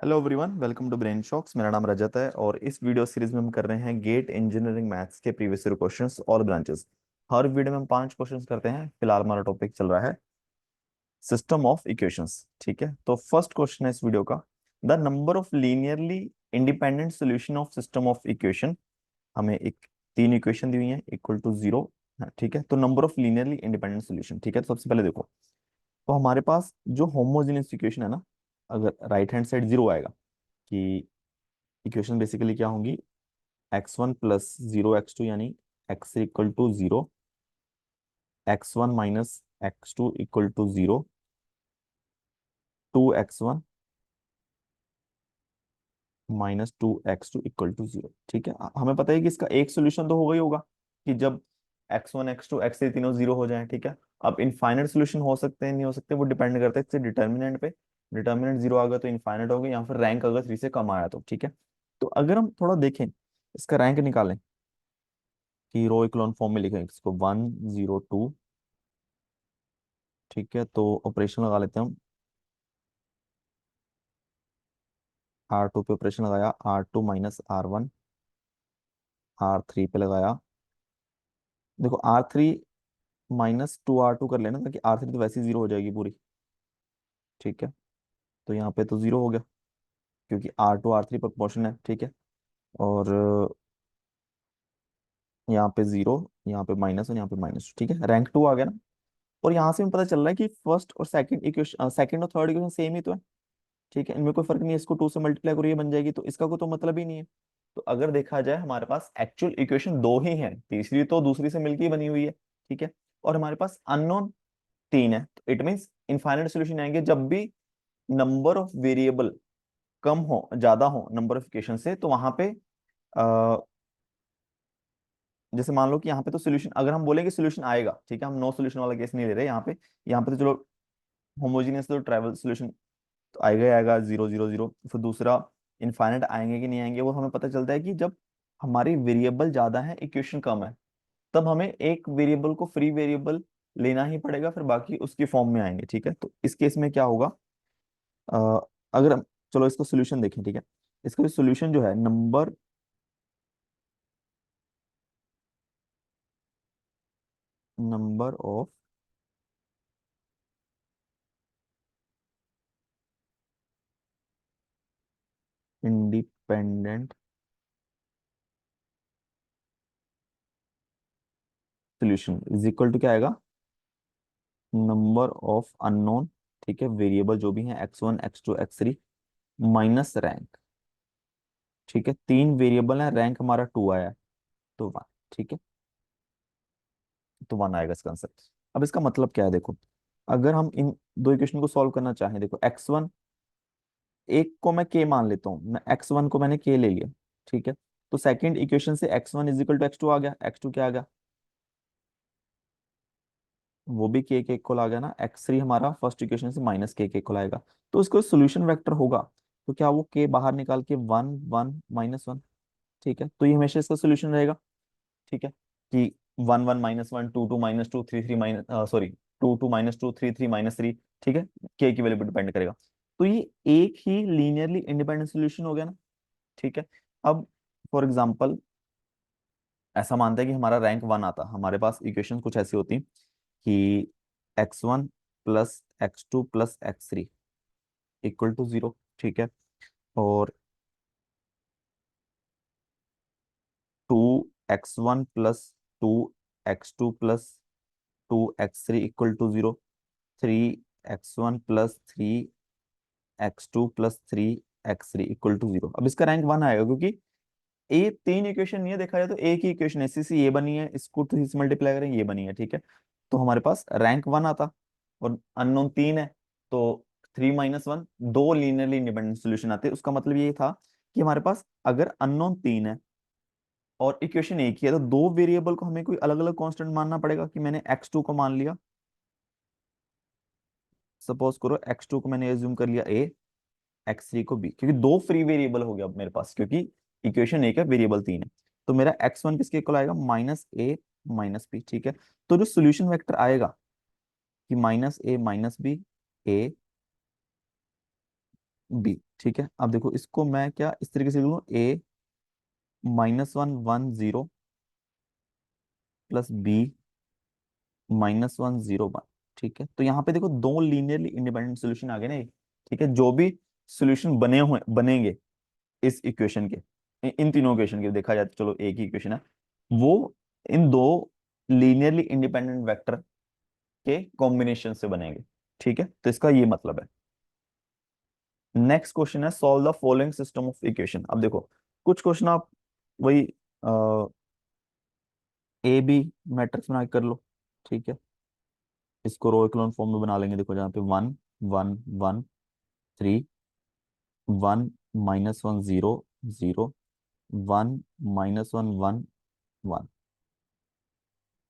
Hello everyone, welcome to brain shocks. मेरा नाम रजत है और इस वीडियो सीरीज में हम कर रहे हैं गेट इंजीनियरिंग मैथ्स के previous year questions all branches. हर वीडियो में हम 5 क्वेश्चंस करते हैं। फिलहाल हमारा टॉपिक चल रहा है सिस्टम ऑफ इक्वेशंस। ठीक है, तो फर्स्ट क्वेश्चन है इस वीडियो का, the number of linearly independent solution of system of equation. हमें एक 3 इक्वेशन दी हुई है इक्वल टू 0। ठीक है, तो number of linearly independent solution. ठीक है, तो सबसे पहले देखो, तो हमारे पास जो होमोजेनियस इक्वेशन है ना, अगर राइट हैंड साइड 0 आएगा कि इक्वेशन बेसिकली क्या होंगी, x1 + 0 x2 यानी x equal to 0, x1 - x2 equal to 0, 2x1 - 2x2 equal to 0। ठीक है, हमें पता है कि इसका एक सोल्यूशन तो होगा ही होगा कि जब x1 x2 x3 तीनों 0 हो जाए। ठीक है, अब इनफाइनाइट सोल्यूशन हो सकते हैं नहीं हो सकते, वो डिपेंड करता है इससे डिटर्मिनेंट पे। डिटर्मिनेंट 0 आ गया तो इनफाइनाइट हो गया, या फिर रैंक अगर 3 से कम आया तो। ठीक है, तो अगर हम थोड़ा देखें, इसका रैंक निकालें कि रो इक्लोन फॉर्म में लिखें इसको 1 0 2। ठीक है, तो ऑपरेशन लगा लेते हैं हम। R2 पे ऑपरेशन लगाया, R2 - R1, R3 पे लगाया। देखो R3 - 2R2 कर लेना, ताकि R3 तो वैसे ही 0 हो जाएगी पूरी। ठीक है, तो यहाँ पे तो 0 हो गया क्योंकि R2 R3 प्रोपोर्शन है। ठीक है, और यहाँ पे 0, यहाँ पे माइनस और यहाँ पे -2। ठीक है, रैंक 2 आ गया ना। और यहाँ से हमें पता चल रहा है कि फर्स्ट और सेकंड इक्वेशन, सेकंड और थर्ड इक्वेशन सेम ही तो है। ठीक है, इनमें कोई फर्क नहीं है, इसको 2 से मल्टीप्लाई करो ये बन जाएगी, तो इसका कोई तो मतलब ही नहीं है। तो अगर देखा जाए हमारे पास एक्चुअल इक्वेशन दो ही है, तीसरी तो दूसरी से मिलकर ही बनी हुई है। ठीक है, और हमारे पास अननोन 3 है, तो इट मींस इनफाइनाइट सॉल्यूशन आएंगे जब भी नंबर ऑफ वेरिएबल कम हो ज्यादा हो नंबर ऑफ इक्वेशन से। तो वहां पे जैसे मान लो कि यहाँ पे तो सोल्यूशन, अगर हम बोलेंगे सोल्यूशन आएगा, ठीक है, हम नो सोल्यूशन वाला केस नहीं ले रहे यहाँ पे। यहाँ पे तो चलो होमोजीनियस तो ट्राइवल सोल्यूशन तो आएगा ही आएगा, 0 0 0। फिर दूसरा इनफाइनाइट आएंगे कि नहीं आएंगे, वो हमें पता चलता है कि जब हमारी वेरिएबल ज्यादा है इक्वेशन कम है, तब हमें एक वेरिएबल को फ्री वेरिएबल लेना ही पड़ेगा, फिर बाकी उसकी फॉर्म में आएंगे। ठीक है, तो इस केस में क्या होगा, अ, अगर चलो इसका सोल्यूशन देखें। ठीक है, इसका सोल्यूशन जो है, number of independent solution is equal to क्या आएगा, नंबर ऑफ अननोन, ठीक है, वेरिएबल जो भी है x1 x2 x3 minus rank. ठीक है, 3 वेरिएबल है, रैंक हमारा 2 आया है, तो 1। ठीक है, तो 1 आएगा इसका आंसर। अब इसका मतलब क्या है, देखो, अगर हम इन दो इक्वेशन को सॉल्व करना चाहें, देखो x1, एक को मैं k मान लेता हूँ, मैं x1 को मैंने k ले लिया। ठीक है, तो सेकंड इक्वेशन से x1 is equal to x2 आ गया, x2 क्या आ गया, वो भी के इक्वल आ गया ना, x3 हमारा फर्स्ट इक्वेशन से माइनस के इक्वल आएगा। तो इसको सोल्यूशन वेक्टर होगा, तो क्या वो के बाहर निकाल के 1 1 -1। ठीक है, तो ये हमेशा इसका सोल्यूशन रहेगा। ठीक है, कि 1 1 -1 2 2 -2 3 3 माइनस, सॉरी, 2 2 -2 3 3 -3। ठीक है, के की वैल्यू पर डिपेंड करेगा। तो ये एक ही लीनियरली इंडिपेंडेंट सोल्यूशन हो गया ना। ठीक है, अब फॉर एग्जाम्पल ऐसा मानते हैं कि हमारा रैंक 1 आता, हमारे पास इक्वेशन कुछ ऐसी होती कि x1 + x2 + x3 equal to 0। ठीक है, और 2x1 + 2x2 + 2x3 equal to 0, 3x1 + 3x2 + 3x3 equal to 0। अब इसका रैंक 1 आएगा क्योंकि ये 3 इक्वेशन नहीं है, देखा जाए तो एक ही इक्वेशन है, सी ये बनी है, इसको तो इस मल्टीप्लाई करें ये बनी है। ठीक है, तो हमारे पास रैंक 1 आता और अननोन 3 है, तो 3 - 1 दो लीनियरली इंडिपेंडेंट सोल्यूशन आते हैं। उसका मतलब ये था कि हमारे पास अगर अननोन 3 है और इक्वेशन एक ही है, तो दो वेरिएबल को हमें कोई अलग अलग कांस्टेंट मानना पड़ेगा। कि मैंने x2 को मान लिया, सपोज करो x2 को मैंने एज्यूम कर लिया a, x3 को b, क्योंकि दो फ्री वेरिएबल हो गया अब मेरे पास, क्योंकि इक्वेशन एक है वेरिएबल 3 है। तो मेरा x1 किसके इक्वल आएगा, -a -b। ठीक है, तो जो सोल्यूशन वेक्टर आएगा कि -a -b, a बी। ठीक है, अब देखो इसको मैं क्या इस तरीके से लिख लूँ, ए -1 1 0 प्लस बी -1 0 1। ठीक है, तो यहाँ पे देखो दो लीनियरली इंडिपेंडेंट सोल्यूशन आ गए ना ये। ठीक है, जो भी सोल्यूशन बनेंगे इस इक्वेशन के, इन तीनों इक्वेशन के देखा जाए तो चलो एक ही इक्वेशन है, वो इन दो लीनियरली इंडिपेंडेंट वेक्टर के कॉम्बिनेशन से बनेंगे। ठीक है, तो इसका ये मतलब है। नेक्स्ट क्वेश्चन है solve the following system of equation. अब देखो कुछ क्वेश्चन आप वही ए बी मैट्रिक्स बना के कर लो। ठीक है, इसको रो इक्लोन फॉर्म में बना लेंगे। देखो जहाँ पे 1 1 1 3, 1 -1 0 0, 1 -1 1 1।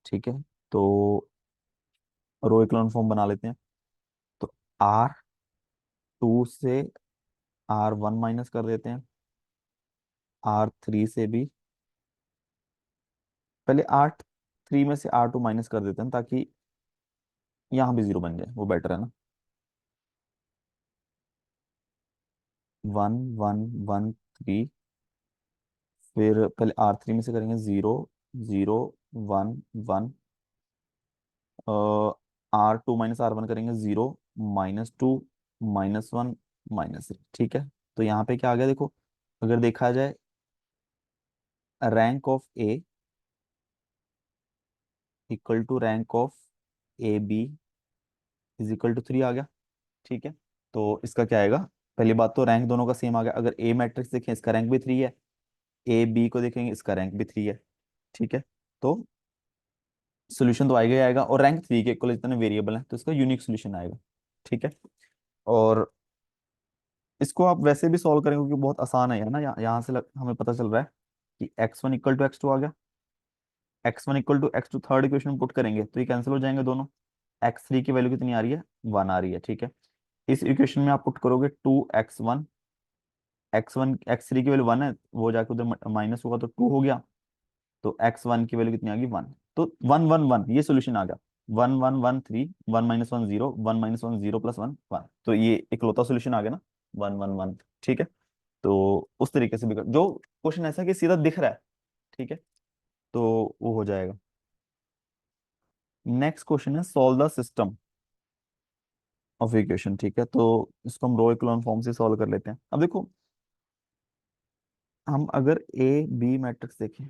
ठीक है, तो रो इक्लोन फॉर्म बना लेते हैं। तो R2 से R1 माइनस कर देते हैं, R3 से भी, पहले R3 में से R2 माइनस कर देते हैं ताकि यहाँ भी जीरो बन जाए, वो बेटर है ना। 1 1 1 3, फिर पहले R3 में से करेंगे 0 0 1 1, R2 - R1 करेंगे 0 -2 -1 -3। ठीक है, तो यहाँ पे क्या आ गया देखो, अगर देखा जाए rank of A equal to rank of A B is equal to 3 आ गया। ठीक है, तो इसका क्या आएगा, पहली बात तो रैंक दोनों का सेम आ गया। अगर ए मैट्रिक्स देखें इसका रैंक भी 3 है, ए बी को देखेंगे इसका रैंक भी 3 है। ठीक है, तो सोल्यूशन तो आएगा ही आएगा, और रैंक 3 के इक्वल इतने वेरिएबल हैं तो इसका यूनिक सोल्यूशन आएगा। ठीक है, और इसको आप वैसे भी सॉल्व करेंगे क्योंकि बहुत आसान है ना। यहाँ से हमें पता चल रहा है कि x1 इक्वल टू x2 आ गया, x1 equal to x2 third equation में पुट करेंगे तो ये कैंसिल हो जाएंगे दोनों। x3 की वैल्यू कितनी आ रही है, 1 आ रही है। ठीक है, इस इक्वेशन में आप पुट करोगे 2x1, x3 की वैल्यू 1 है, वो जाके उधर माइनस होगा तो 2 हो गया, तो x1 की वैल्यू कितनी आ गई, 1। तो 1 1 1 ये सोल्यूशन आ गया। 1 1 1 3, 1 - 1 0, 1 - 1 0 प्लस 1 1, तो ये इकलौता सोल्यूशन आ गया ना, 1 1 1। ठीक है, तो उस तरीके से भी जो क्वेश्चन ऐसा कि सीधा दिख रहा है, ठीक है, तो वो हो जाएगा। नेक्स्ट क्वेश्चन है solve the system of equation. ठीक है, तो इसको हम रो इक्लोन फॉर्म से सॉल्व कर लेते हैं। अब देखो हम अगर ए बी मैट्रिक्स देखें,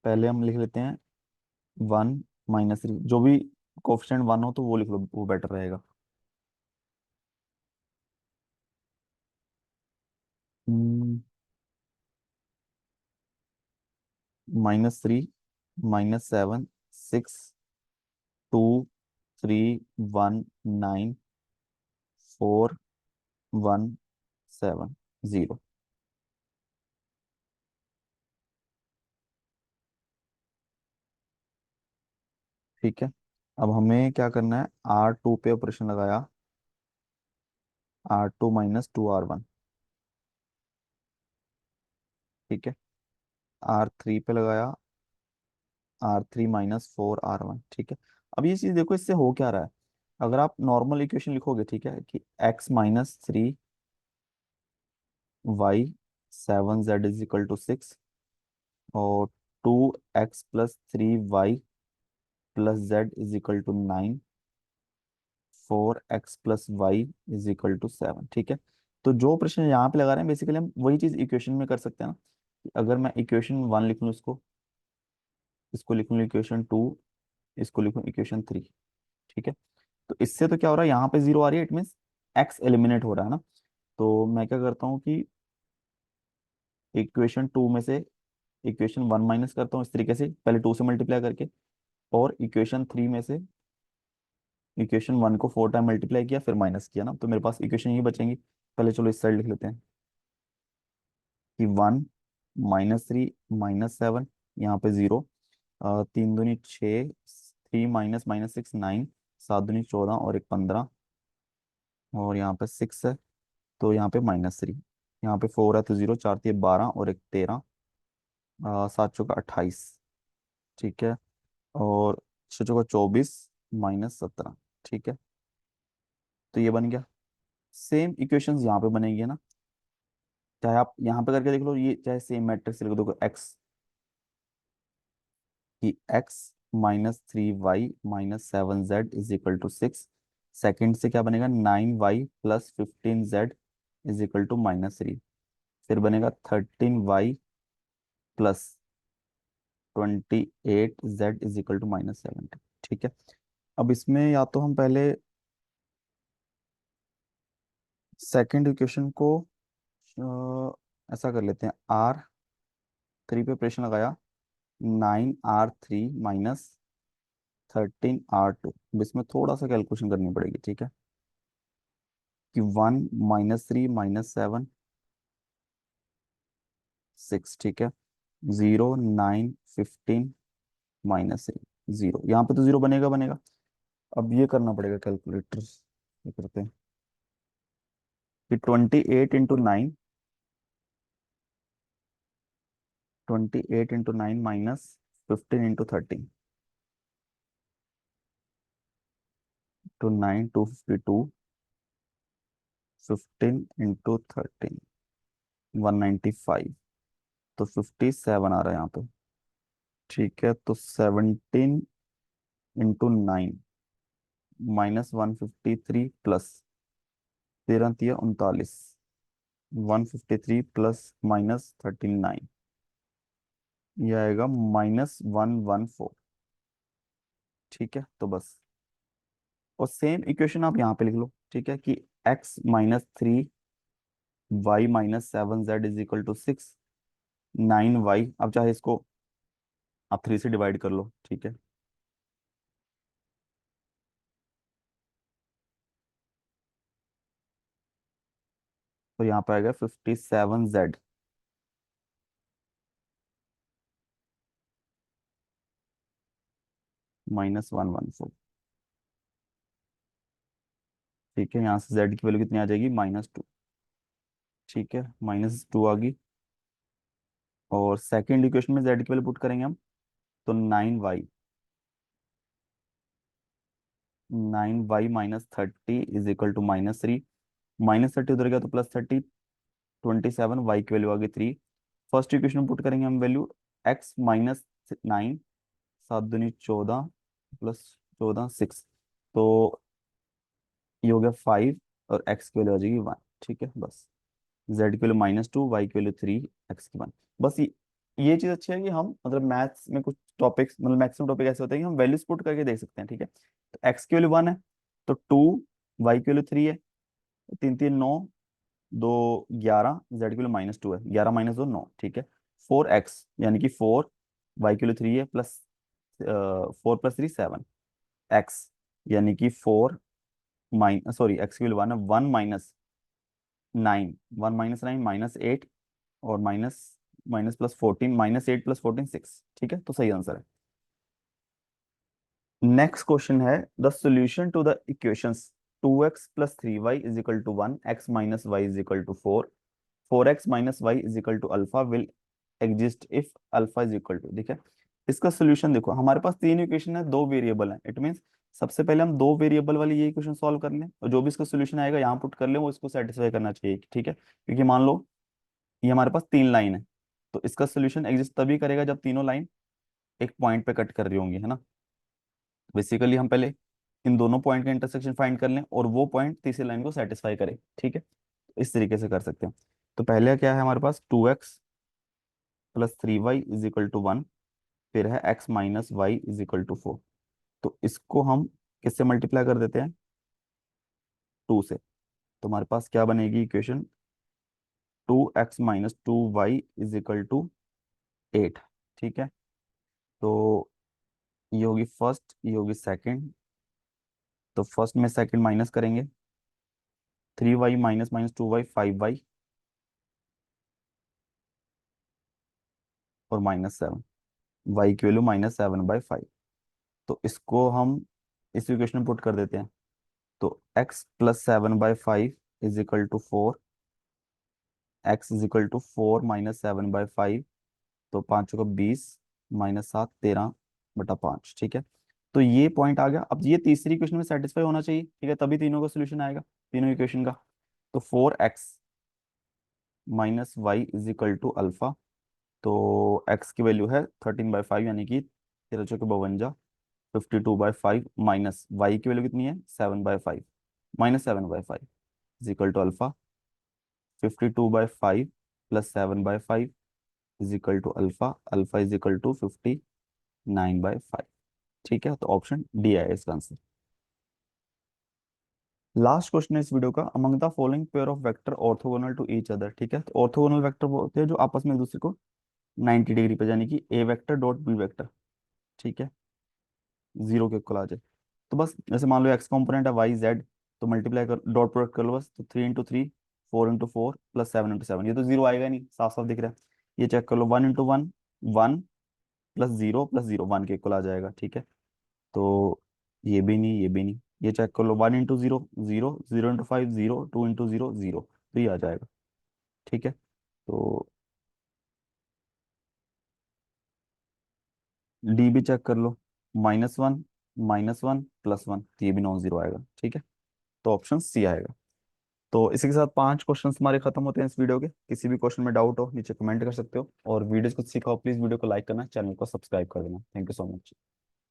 पहले हम लिख लेते हैं 1 - 3, जो भी कोफिशिएंट 1 हो तो वो लिख लो, वो बेटर रहेगा। -3 -7 6 2 3 1 9 4 1 7 0। ठीक है, अब हमें क्या करना है, R2 पे ऑपरेशन लगाया, R2 - 2 R1। ठीक है, R3 पे लगाया, R3 - 4 R1। ठीक है, अब ये चीज देखो इससे हो क्या रहा है, अगर आप नॉर्मल इक्वेशन लिखोगे, ठीक है, कि x - 3 y 7 z = 6, और 2x + 3y + z = 9, 4x + y = 7। ठीक है, तो जो प्रश्न यहाँ पे लगा रहे हैं बेसिकली हम वही चीज इक्वेशन में कर सकते हैं ना, कि अगर मैं इक्वेशन 1 लिख लूँ, इसको इसको लिख लूँ इक्वेशन 2, इसको लिखूँ इक्वेशन 3। ठीक है, तो इससे तो क्या हो रहा है, यहाँ पे 0 आ रही है, इट मीन्स एक्स एलिमिनेट हो रहा है ना। तो मैं क्या करता हूँ कि इक्वेशन 2 में से इक्वेशन 1 माइनस करता हूँ इस तरीके से, पहले 2 से मल्टीप्लाई करके, और इक्वेशन 3 में से इक्वेशन 1 को 4 टाइम मल्टीप्लाई किया फिर माइनस किया ना, तो मेरे पास इक्वेशन ही बचेंगी। पहले चलो इस साइड लिख लेते हैं कि 1 - 3 - 7, यहाँ पे 0, 3 दूनी 6, 3 - 6 9, 7 दूनी 14 और एक 15, और यहाँ पे 6 है तो यहाँ पे -3, यहाँ पे 4 है तो 0, 4 × 3 = 12 और एक 13, 7 × 4 = 28। ठीक है, और 6 × 4 = 24 -17। ठीक है, तो ये बन गया। सेम इक्वेशंस यहाँ पे बनेंगे ना, चाहे आप यहाँ पे करके देख लो, ये चाहे सेम मैट्रिक्स से लिख दो, एक्स की x -3y -7z is equal to 6। Second से क्या बनेगा, 9y + 15z is equal to -3। फिर बनेगा 13y + 28z is equal to -70। ठीक है, अब इसमें या तो हम पहले सेकेंड इक्वेशन को ऐसा कर लेते हैं, R3 पे प्रेशर लगाया, 9R3 - 13R2। अब इसमें थोड़ा सा कैलकुलेशन करनी पड़ेगी, ठीक है, कि 1 - 3 - 7 6, ठीक है, 0 9 15 - 0, यहाँ पे तो 0 बनेगा बनेगा। अब ये करना पड़ेगा कैलकुलेटर, ये करते हैं कि 28 × 9 -15 × 13 तो 9 252, 15 × 13 195, तो 57 आ रहा है यहाँ पे। ठीक है, तो 17 × 9 -153 प्लस 13 × 3 = 39, 153 प्लस -39, ये आएगा -114। ठीक है, तो बस, और सेम इक्वेशन आप यहाँ पे लिख लो, ठीक है, कि x -3y - 7z is equal to 6। 9y, अब चाहे इसको आप 3 से डिवाइड कर लो, ठीक है, तो यहाँ पे आएगा 57z -114। ठीक है, यहाँ से z की वैल्यू कितनी आ जाएगी, -2। ठीक है, -2 आ गई। और सेकेंड इक्वेशन में z की वैल्यू पुट करेंगे हम, तो 9y -30 इज इक्वल टू -3। -30 उधर गया तो +30, 27, y की वैल्यू आ गई 3। फर्स्ट इक्वेशन में पुट करेंगे हम वैल्यू, x -9, 7 दूनी 14 +14 6, तो ये हो गया 5, और x की वैल्यू आ जाएगी 1। ठीक है, बस, z की वैल्यू -2, y की वैल्यू 3, x की 1। बस ये चीज़ अच्छी है कि हम मतलब मैथ्स में कुछ टॉपिक्स, मतलब मैक्सिमम टॉपिक ऐसे होते हैं कि हम वैल्यूज पुट करके देख सकते हैं। ठीक है, तो x की वैल्यू 1 है, तो 2, y की वैल्यू 3 है, 3 3 9, 2 11, z की वैल्यू -2 है, 11 -2 9। ठीक है, 4x यानी कि 4, y की वैल्यू 3 है, प्लस 4 + 3 7, x यानी कि 4 माइन सॉरी x की वैल्यू 1 है, 1 - 9, 1 - 9 -8, और माइनस माइनस +14, -8 + 14 6। ठीक है, तो सही आंसर है। नेक्स्ट क्वेश्चन है, the solution to the equations 2x + 3y is equal to 1, x - y is equal to 4, 4x - y is equal to alpha will exist if alpha is equal to. ठीक है, इसका solution देखो, हमारे पास तीन equation है, दो variable है, it means सबसे पहले हम दो वेरिएबल वाली ये इक्वेशन सॉल्व कर लें, और जो भी इसका सोल्यूशन आएगा यहाँ पुट कर लें, वो इसको सेटिस्फाई करना चाहिए। ठीक है, क्योंकि मान लो ये हमारे पास तीन लाइन है, तो इसका सोल्यूशन एग्जिस्ट तभी करेगा जब तीनों लाइन एक पॉइंट पे कट कर रही होंगी, है ना। बेसिकली हम पहले इन दोनों पॉइंट का इंटरसेक्शन फाइंड कर लें, और वो पॉइंट तीसरी लाइन को सेटिस्फाई करे। ठीक है, इस तरीके से कर सकते हैं। तो पहले क्या है हमारे पास, 2x + 3y is equal to 1, फिर है x - y is equal to 4। तो इसको हम किससे मल्टीप्लाई कर देते हैं, 2 से। तो हमारे पास क्या बनेगी equation, 2x - 2y is equal to 8। ठीक है, तो ये होगी फर्स्ट, ये होगी सेकंड, तो फर्स्ट में सेकंड माइनस करेंगे, 3y -2y 5y, और -7, y की वैल्यू -7/5। तो इसको हम इस इक्वेशन में पुट कर देते हैं, तो x + 7/5 is equal to 4, x is equal to 4 - 7/5, तो 5 का 20, -7 13/5। ठीक है, तो ये पॉइंट आ गया। अब ये तीसरी इक्वेशन में सेटिस्फाई होना चाहिए, ठीक है, तभी तीनों का सोल्यूशन आएगा, तीनों इक्वेशन का। तो 4x minus y is equal to alpha. तो x की वैल्यू है 13/5 यानी कि 13 चौके 52, 52/5 माइनस y की वैल्यू कितनी है 7/5, -7/5 is equal to alpha. 52/5 plus 7/5 is equal to alpha, alpha is equal to 59/5। ठीक है, तो ऑप्शन डी है इसका आंसर। लास्ट क्वेश्चन है इस वीडियो का, among the following pair of vector orthogonal to each other. ठीक है, तो ऑर्थोगोनल वेक्टर वो होते हैं जो आपस में एक दूसरे को 90 डिग्री पे, यानी कि ए वेक्टर डॉट बी वेक्टर, ठीक है, जीरो के इक्वल आ जाए। तो बस जैसे मान लो एक्स कॉम्पोनेंट है वाई जेड, तो मल्टीप्लाई कर, डॉट प्रोडक्ट कर लो बस। तो 3 × 3, 4 × 4 प्लस 7 × 7, ये तो जीरो आएगा नहीं, साफ साफ दिख रहा है। ये चेक कर लो, 1 × 1 1 प्लस जीरो 1 के इक्वल आ जाएगा। ठीक है, तो ये भी नहीं, ये भी नहीं। ये चेक कर लो, 1 × 0 0, 0 × 5 0, 2 × 0 0, तो ये आ जाएगा। ठीक है, तो डी भी चेक कर लो, -1 -1 +1, तो ये भी नॉन जीरो आएगा। ठीक है, तो ऑप्शन सी आएगा। तो इसी के साथ 5 क्वेश्चन हमारे खत्म होते हैं इस वीडियो के। किसी भी क्वेश्चन में डाउट हो नीचे कमेंट कर सकते हो, और वीडियो को सीखा हो प्लीज वीडियो को लाइक करना, चैनल को सब्सक्राइब कर देना। Thank you so much.